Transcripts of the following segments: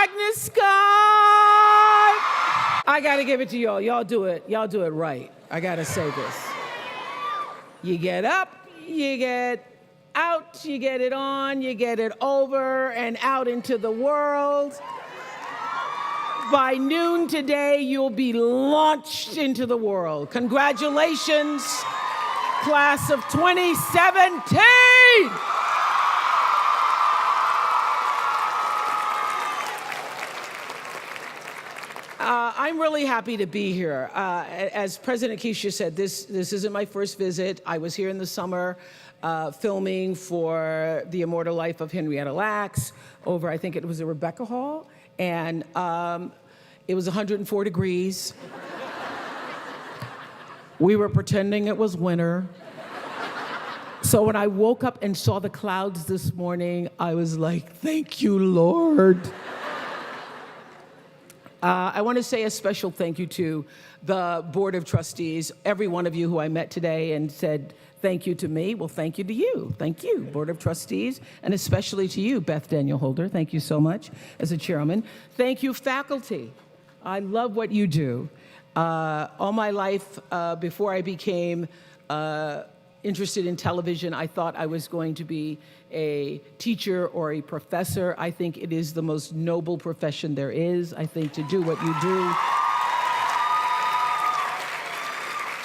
Agnes Scott! I gotta give it to y'all. Y'all do it right. I gotta say this. You get up, you get out, you get it on, you get it over and out into the world. By noon today, you'll be launched into the world. Congratulations, class of 2017! I'm really happy to be here. As President Keisha said, this isn't my first visit. I was here in the summer filming for The Immortal Life of Henrietta Lacks over, I think it was a Rebecca Hall, and it was 104 degrees. We were pretending it was winter. So when I woke up and saw the clouds this morning, I was like, thank you, Lord. I want to say a special thank you to the Board of Trustees, every one of you who I met today and said thank you to me. Well, thank you to you. Thank you, Board of Trustees, and especially to you, Beth Daniel Holder. Thank you so much as a chairman. Thank you, faculty. I love what you do. All my life, before I became interested in television, I thought I was going to be a teacher or a professor. I think it is the most noble profession there is. I think to do what you do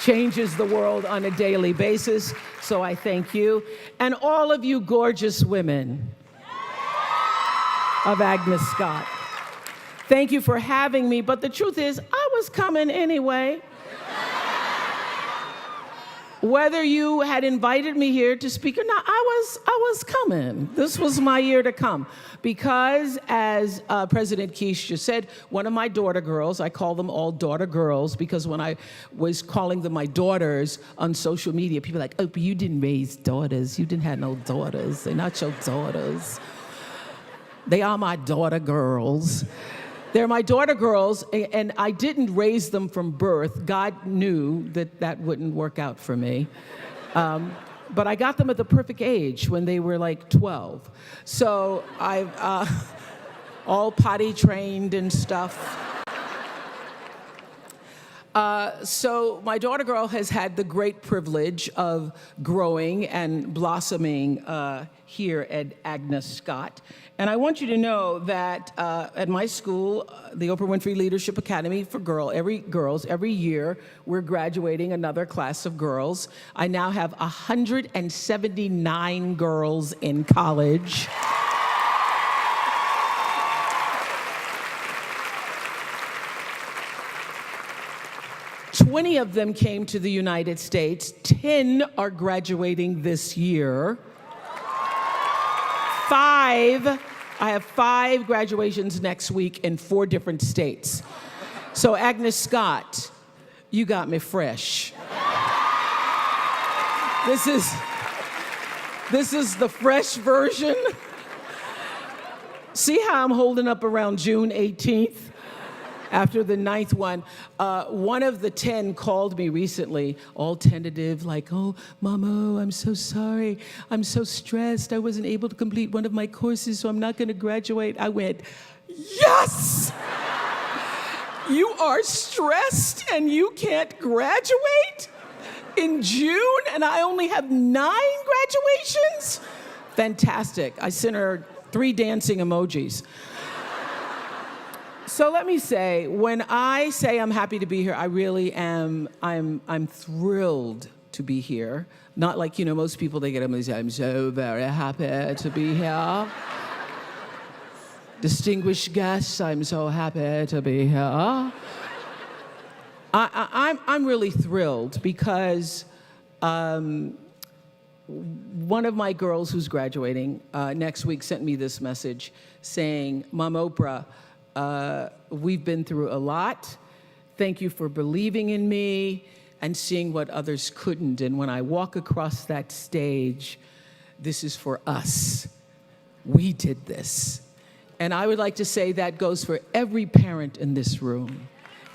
changes the world on a daily basis. So I thank you. And all of you gorgeous women of Agnes Scott. Thank you for having me, but the truth is, I was coming anyway. Whether you had invited me here to speak or not, I was coming. This was my year to come. Because as President Keisha said, one of my daughter girls, I call them all daughter girls, because when I was calling them my daughters on social media, people were like, oh, but you didn't raise daughters. You didn't have no daughters. They're not your daughters. They are my daughter girls. They're my daughter girls, and I didn't raise them from birth. God knew that that wouldn't work out for me. But I got them at the perfect age when they were like 12. So I've all potty trained and stuff. So my daughter girl has had the great privilege of growing and blossoming here at Agnes Scott. And I want you to know that at my school, the Oprah Winfrey Leadership Academy for girls, every year we're graduating another class of girls. I now have 179 girls in college. Twenty of them came to the United States. 10 are graduating this year. I have 5 graduations next week in 4 different states. So Agnes Scott, you got me fresh. This is the fresh version. See how I'm holding up around June 18th? After the 9th one, one of the 10 called me recently, all tentative, like, oh, Mamo, I'm so sorry. I'm so stressed. I wasn't able to complete one of my courses, so I'm not going to graduate. I went, yes! You are stressed and you can't graduate in June, and I only have 9 graduations? Fantastic. I sent her 3 dancing emojis. So let me say, when I say I'm happy to be here, I really am, I'm thrilled to be here. Not like, you know, most people, they get up and they say, I'm so very happy to be here. Distinguished guests, I'm so happy to be here. I'm really thrilled because one of my girls who's graduating next week sent me this message saying, Mom Oprah, we've been through a lot. Thank you for believing in me and seeing what others couldn't. And when I walk across that stage, this is for us. We did this. And I would like to say that goes for every parent in this room,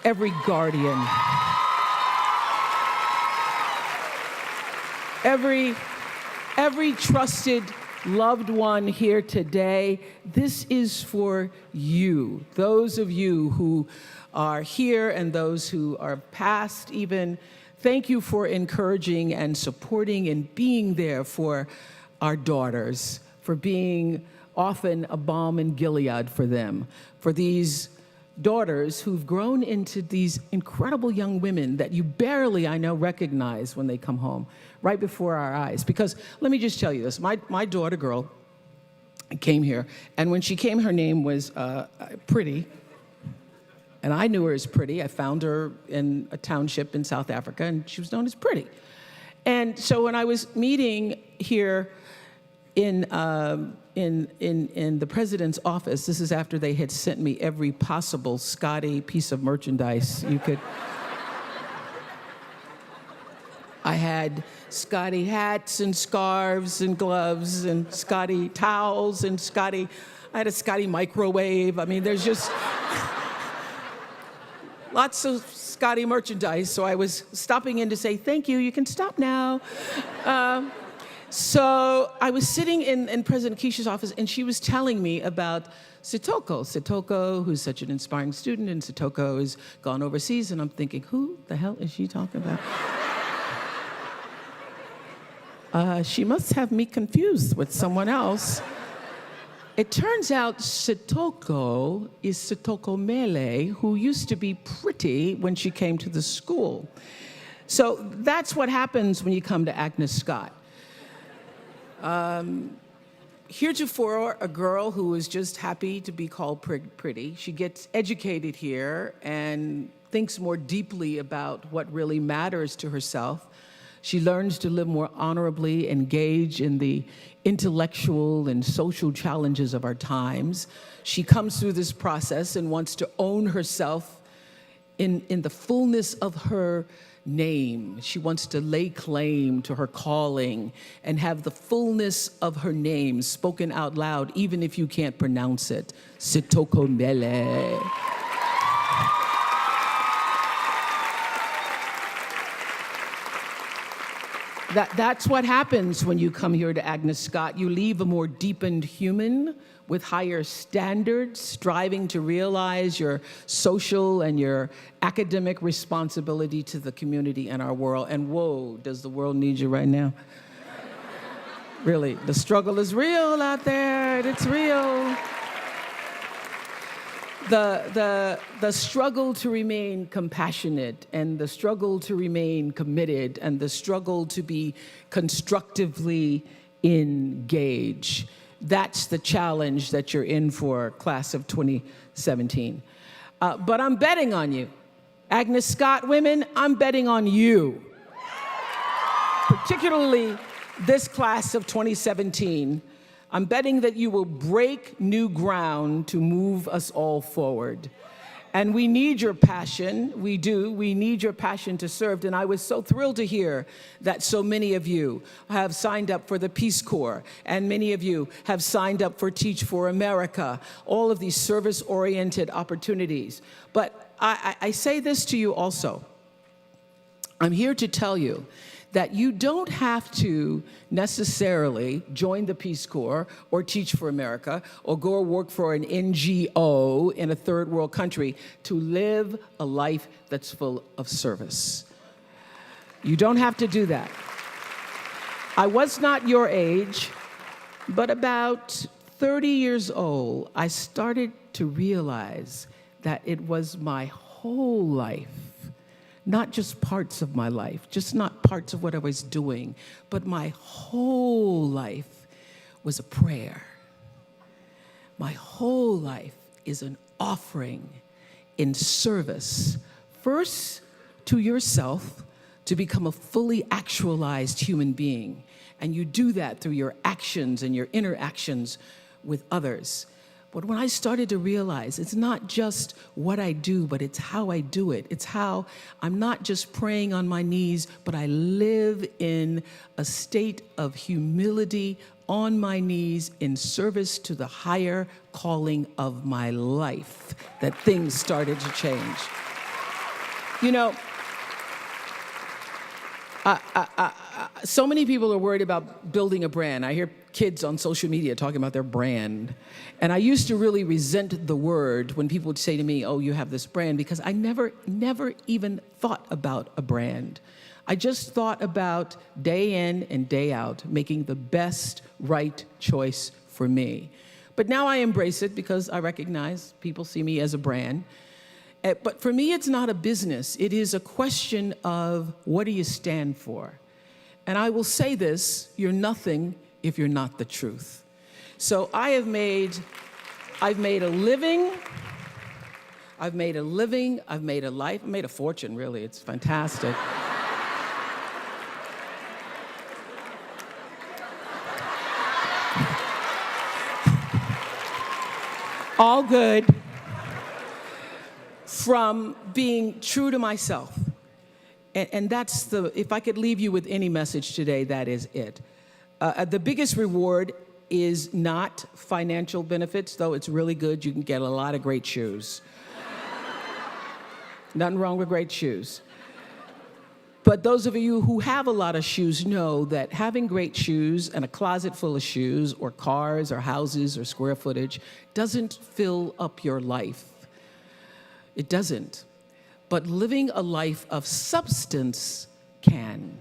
every guardian, every trusted loved one here today, this is for you. Those of you who are here and those who are past even, thank you for encouraging and supporting and being there for our daughters, for being often a balm in Gilead for them, for these daughters who've grown into these incredible young women that you barely, I know, recognize when they come home, right before our eyes. Because let me just tell you this, my daughter girl came here, and when she came, her name was Pretty, and I knew her as Pretty. I found her in a township in South Africa, and she was known as Pretty. And so when I was meeting here in the president's office, this is after they had sent me every possible Scotty piece of merchandise you could. I had Scotty hats and scarves and gloves and Scotty towels and Scotty, I had a Scotty microwave. I mean, there's just lots of Scotty merchandise. So I was stopping in to say, thank you, you can stop now. So I was sitting in President Keisha's office, and she was telling me about Sitoko. Sitoko, who's such an inspiring student, and Sitoko has gone overseas, and I'm thinking, who the hell is she talking about? She must have me confused with someone else. It turns out Sitoko is Sitoko Mele, who used to be Pretty when she came to the school. So that's what happens when you come to Agnes Scott. Heretofore, a girl who is just happy to be called Pretty. She gets educated here and thinks more deeply about what really matters to herself. She learns to live more honorably, engage in the intellectual and social challenges of our times. She comes through this process and wants to own herself in the fullness of her name. She wants to lay claim to her calling and have the fullness of her name spoken out loud, even if you can't pronounce it. Sitoko Mele. That's what happens when you come here to Agnes Scott. You leave a more deepened human with higher standards, striving to realize your social and your academic responsibility to the community and our world. And whoa, does the world need you right now? Really, the struggle is real out there, it's real. The struggle to remain compassionate and the struggle to remain committed and the struggle to be constructively engaged. That's the challenge that you're in for, class of 2017. But I'm betting on you. Agnes Scott women, I'm betting on you. Particularly this class of 2017. I'm betting that you will break new ground to move us all forward. And we need your passion, we do. We need your passion to serve. And I was so thrilled to hear that so many of you have signed up for the Peace Corps, and many of you have signed up for Teach for America, all of these service-oriented opportunities. But I say this to you also. I'm here to tell you that you don't have to necessarily join the Peace Corps or Teach for America or go work for an NGO in a third world country to live a life that's full of service. You don't have to do that. I was not your age, but about 30 years old, I started to realize that it was my whole life. Not just parts of my life, just not parts of what I was doing, but my whole life was a prayer. My whole life is an offering in service, first to yourself, to become a fully actualized human being. And you do that through your actions and your interactions with others. But when I started to realize it's not just what I do, but it's how I do it. It's how I'm not just praying on my knees, but I live in a state of humility on my knees in service to the higher calling of my life, that things started to change. You know, So many people are worried about building a brand. I hear kids on social media talking about their brand. And I used to really resent the word when people would say to me, oh, you have this brand, because I never even thought about a brand. I just thought about day in and day out, making the best right choice for me. But now I embrace it because I recognize people see me as a brand. But for me, it's not a business. It is a question of what do you stand for? And I will say this, you're nothing if you're not the truth. So I've made a living, I've made a life, I've made a fortune, really. It's fantastic. All good from being true to myself. And that's if I could leave you with any message today, that is it. The biggest reward is not financial benefits, though it's really good. You can get a lot of great shoes. Nothing wrong with great shoes. But those of you who have a lot of shoes know that having great shoes and a closet full of shoes or cars or houses or square footage doesn't fill up your life. It doesn't. But living a life of substance can.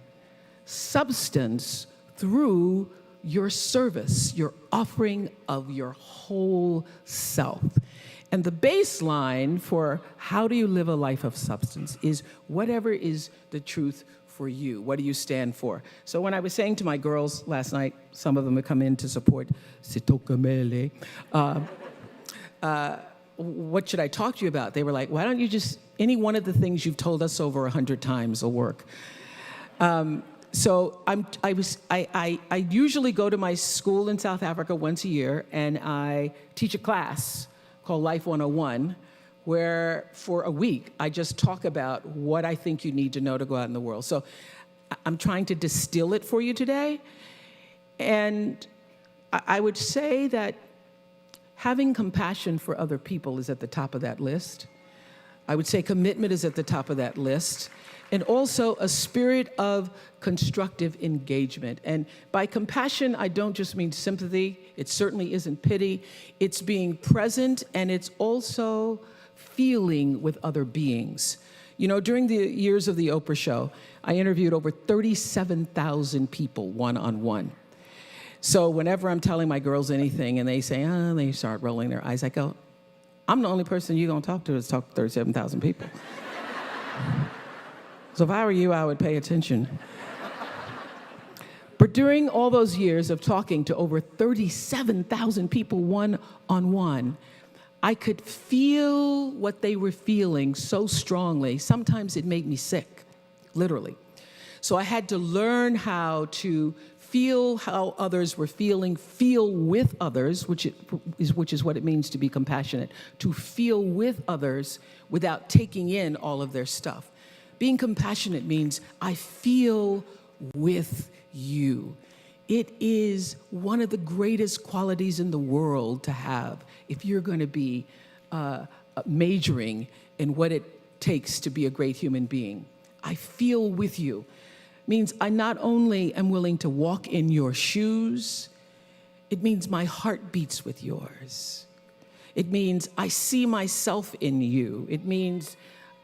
Substance through your service, your offering of your whole self. And the baseline for how do you live a life of substance is whatever is the truth for you. What do you stand for? So when I was saying to my girls last night, some of them would come in to support Sitokamele, what should I talk to you about? They were like, why don't you just, any one of the things you've told us over 100 times will work. So I usually go to my school in South Africa once a year, and I teach a class called Life 101, where for a week I just talk about what I think you need to know to go out in the world. So I'm trying to distill it for you today. And I would say that having compassion for other people is at the top of that list. I would say commitment is at the top of that list. And also a spirit of constructive engagement. And by compassion, I don't just mean sympathy. It certainly isn't pity. It's being present, and it's also feeling with other beings. You know, during the years of the Oprah show, I interviewed over 37,000 people one-on-one. So whenever I'm telling my girls anything and they say, oh, they start rolling their eyes, I go, I'm the only person you're going to talk to is talk to 37,000 people. So if I were you, I would pay attention. But during all those years of talking to over 37,000 people one-on-one, I could feel what they were feeling so strongly. Sometimes it made me sick, literally. So I had to learn how to feel how others were feeling, feel with others, which is what it means to be compassionate, to feel with others without taking in all of their stuff. Being compassionate means I feel with you. It is one of the greatest qualities in the world to have if you're going to be majoring in what it takes to be a great human being. I feel with you. Means I not only am willing to walk in your shoes, it means my heart beats with yours. It means I see myself in you. It means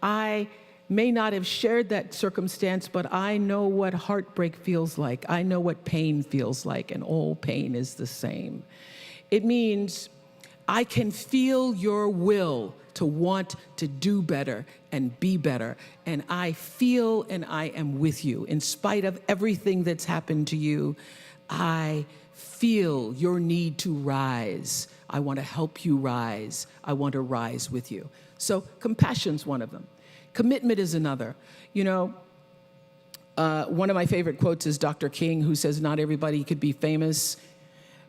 I may not have shared that circumstance, but I know what heartbreak feels like. I know what pain feels like, and all pain is the same. It means I can feel your will to want to do better and be better. And I feel and I am with you. In spite of everything that's happened to you, I feel your need to rise. I want to help you rise. I want to rise with you. So compassion's one of them. Commitment is another. You know, one of my favorite quotes is Dr. King, who says, not everybody could be famous,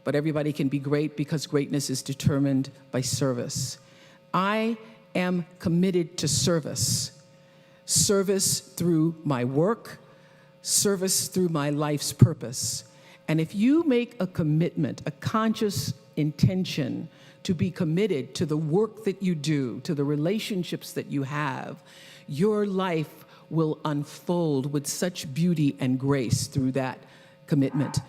but everybody can be great because greatness is determined by service. I am committed to service. Service through my work, service through my life's purpose. And if you make a commitment, a conscious intention to be committed to the work that you do, to the relationships that you have, your life will unfold with such beauty and grace through that commitment.